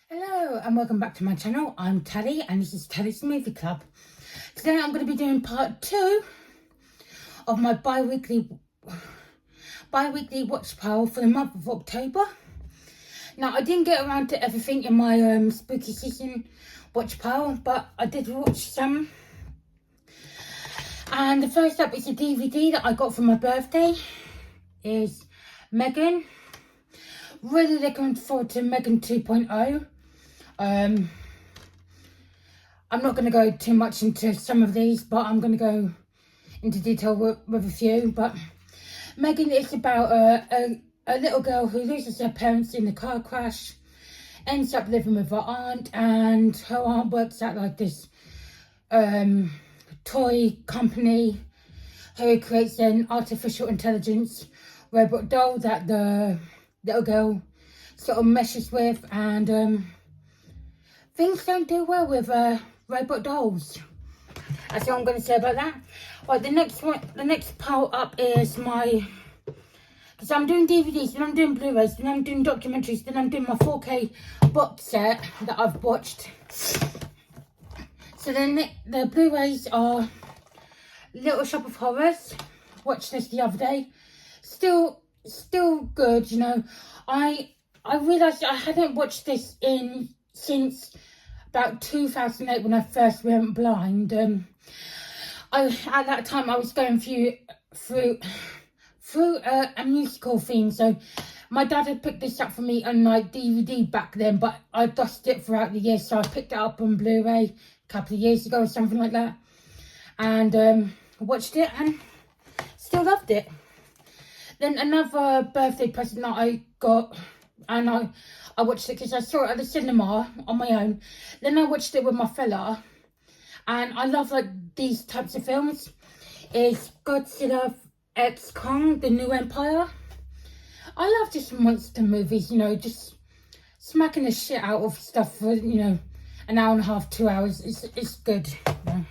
Hello and welcome back to my channel. I'm Tally and this is Tally's Movie Club. Today I'm going to be doing part 2 of my bi-weekly watch pile for the month of October. Now I didn't get around to everything in my spooky season watch pile, but I did watch some. And the first up is a DVD that I got for my birthday. Is Megan. Really looking forward to Megan 2.0. I'm not going to go too much into some of these, but I'm going to go into detail with a few. But Megan is about a little girl who loses her parents in a car crash, ends up living with her aunt, and her aunt works at like this toy company who creates an artificial intelligence robot doll that the little girl sort of meshes with, and things don't do well with robot dolls. That's all I'm going to say about that. Right, the next pile up is my, because I'm doing DVDs, then I'm doing Blu-rays, then I'm doing documentaries, then I'm doing my 4K box set that I've watched. So then the Blu-rays are Little Shop of Horrors. Watched this the other day. Still good, you know. I realised I hadn't watched this since about 2008 when I first went blind. At that time I was going through a musical theme, so my dad had picked this up for me on like DVD back then, but I lost it throughout the years, so I picked it up on Blu-ray a couple of years ago or something like that, and watched it and still loved it. Then another birthday present that I got, and I watched it because I saw it at the cinema on my own. Then I watched it with my fella, and I love like these types of films. Is Godzilla x Kong: The New Empire. I love just monster movies, you know, just smacking the shit out of stuff for, you know, an hour and a half, 2 hours. It's good. Yeah.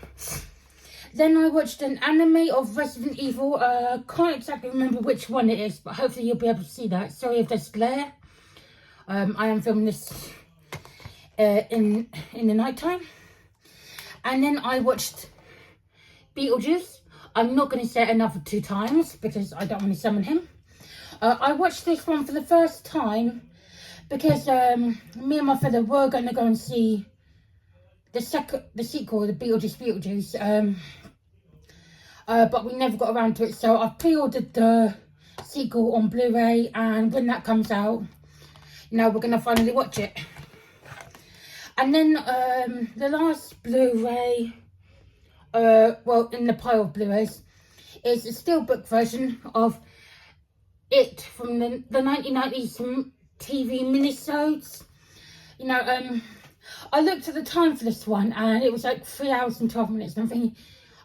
Then I watched an anime of Resident Evil. Can't exactly remember which one it is, but hopefully you'll be able to see that. Sorry if there's glare. I am filming this in the night time. And then I watched Beetlejuice. I'm not going to say it another 2 times because I don't want to summon him. I watched this one for the first time because me and my fella were going to go and see the sequel, the Beetlejuice. But we never got around to it, so I've pre-ordered the sequel on Blu-ray, and when that comes out, you know, we're going to finally watch it. And then the last Blu-ray, well, in the pile of Blu-rays, is a steelbook version of It from the 1990s TV minisodes. You know, I looked at the time for this one, and it was like 3 hours and 12 minutes, and I'm thinking,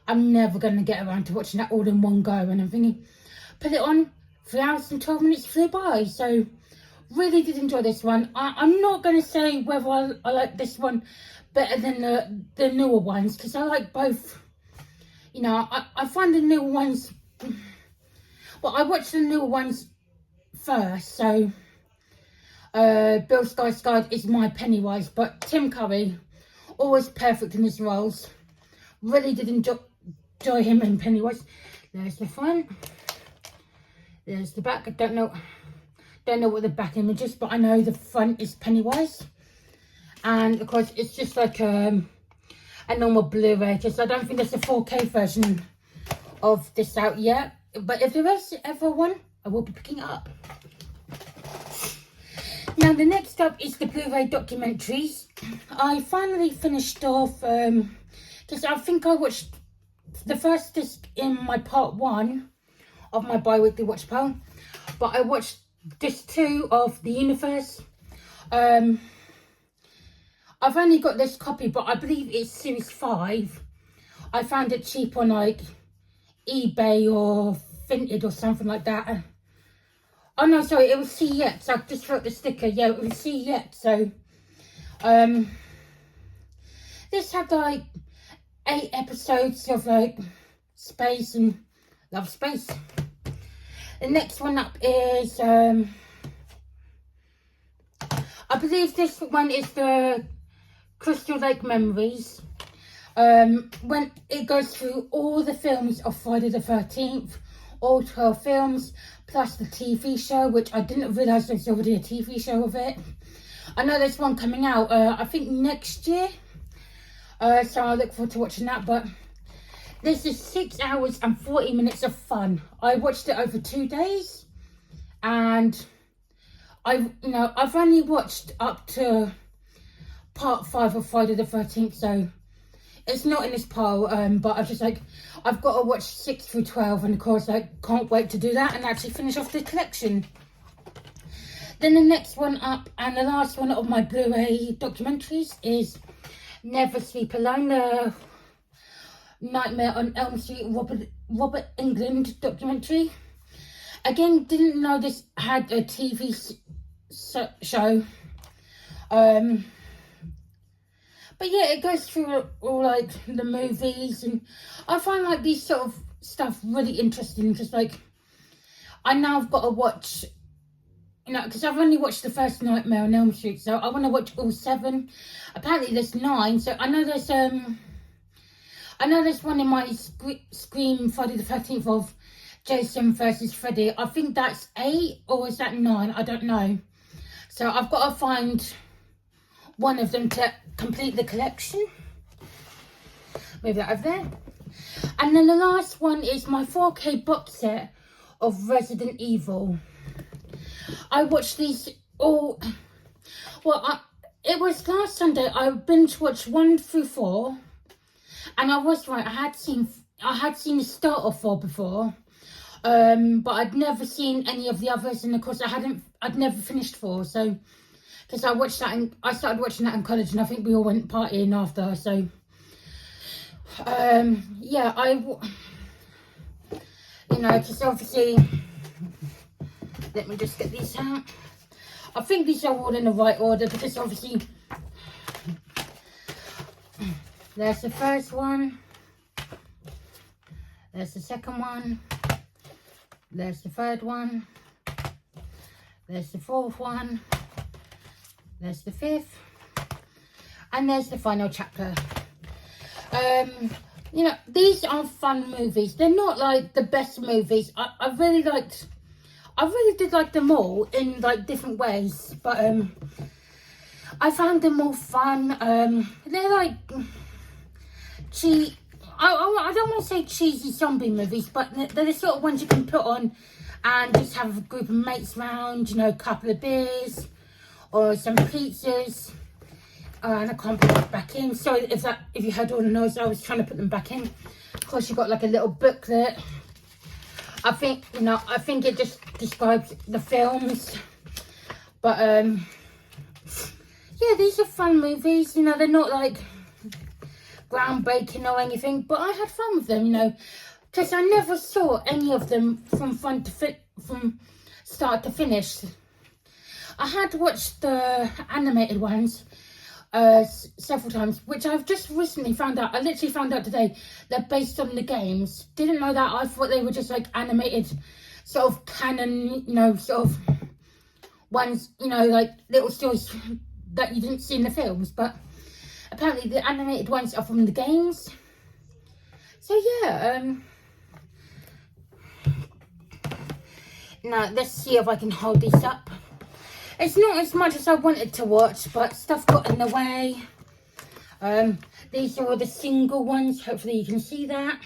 I'm never going to get around to watching that all in one go. And I'm thinking, put it on, 3 hours and 12 minutes flew by. So, really did enjoy this one. I'm not going to say whether I like this one better than the newer ones, because I like both. You know, I find the newer ones, well, I watched the newer ones first, so Bill Skarsgård is my Pennywise, but Tim Curry, always perfect in his roles. Really did enjoy him in Pennywise. There's the front. There's the back. I don't know what the back image is, but I know the front is Pennywise. And of course, it's just like a normal Blu-ray, because I don't think there's a 4K version of this out yet. But if there is ever one, I will be picking it up. Now, the next up is the Blu-ray documentaries. I finally finished off, because I think I watched the first disc in my part 1 of my bi-weekly watch pile, but I watched disc 2 of The Universe. I've only got this copy, but I believe it's series 5. I found it cheap on like eBay or Vinted or something like that. Oh no, sorry, it was CEX. I just wrote the sticker. Yeah, it was CEX. So this had like 8 episodes of like space, and love space. The next one up is I believe this one is the Crystal Lake Memories. When it goes through all the films of Friday the 13th, all 12 films, plus the TV show, which I didn't realise there was already a TV show of it. I know there's one coming out, I think next year. So I look forward to watching that, but this is 6 hours and 40 minutes of fun. I watched it over 2 days, and I've only watched up to part 5 of Friday the 13th, so it's not in this pile, but I've got to watch 6 through 12, and of course I can't wait to do that and actually finish off the collection. Then the next one up, and the last one of my Blu-ray documentaries, is Never Sleep Alone, the Nightmare on Elm Street Robert Englund documentary. Again, didn't know this had a TV show. But yeah, it goes through all like the movies, and I find like these sort of stuff really interesting, because like I now have got to watch, because I've only watched the first Nightmare on Elm Street, so I want to watch all 7. Apparently there's 9, so I know there's one in my Scream Friday the 13th of Jason versus Freddy. I think that's 8, or is that 9? I don't know. So I've got to find one of them to complete the collection. Move that over there. And then the last one is my 4K box set of Resident Evil. I watched these all, it was last Sunday. I binge watched 1 through 4, and I was right, I had seen the start of 4 before, but I'd never seen any of the others, and of course I'd never finished 4, so, because I started watching that in college, and I think we all went partying after, so, yeah, because obviously, let me just get these out. I think these are all in the right order, because obviously, there's the first one, there's the second one, there's the third one, there's the fourth one, there's the 5th, and there's the final chapter. These are fun movies. They're not like the best movies. I really did like them all in like different ways, but I found them all fun. They're like I don't want to say cheesy zombie movies, but they're the sort of ones you can put on and just have a group of mates round, a couple of beers or some pizzas. And I can't put that back in. Sorry if you heard all the noise. I was trying to put them back in. Of course, you've got like a little booklet. I think it just describes the films. But yeah, these are fun movies. They're not like groundbreaking or anything, but I had fun with them. Because I never saw any of them from start to finish. I had watched the animated ones several times, which I've just recently found out. I literally found out today they're based on the games. Didn't know that. I thought they were just like animated sort of canon, sort of ones, like little stories that you didn't see in the films, but apparently the animated ones are from the games. So yeah, now let's see if I can hold this up. It's not as much as I wanted to watch, but stuff got in the way. These are all the single ones. Hopefully you can see that.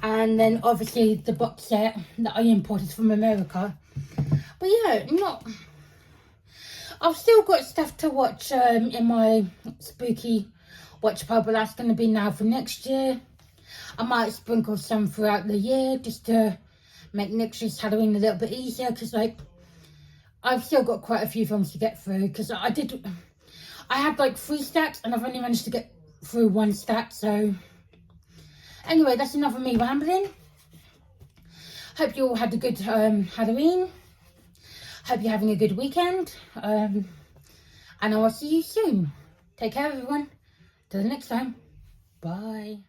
And then obviously the box set that I imported from America. But yeah, I've still got stuff to watch in my spooky watch pile, but that's going to be now for next year. I might sprinkle some throughout the year just to make next year's Halloween a little bit easier, because I've still got quite a few films to get through, because I had like 3 stacks and I've only managed to get through 1 stack. So anyway, that's enough of me rambling. Hope you all had a good Halloween. Hope you're having a good weekend. And I will see you soon. Take care, everyone. Till the next time. Bye.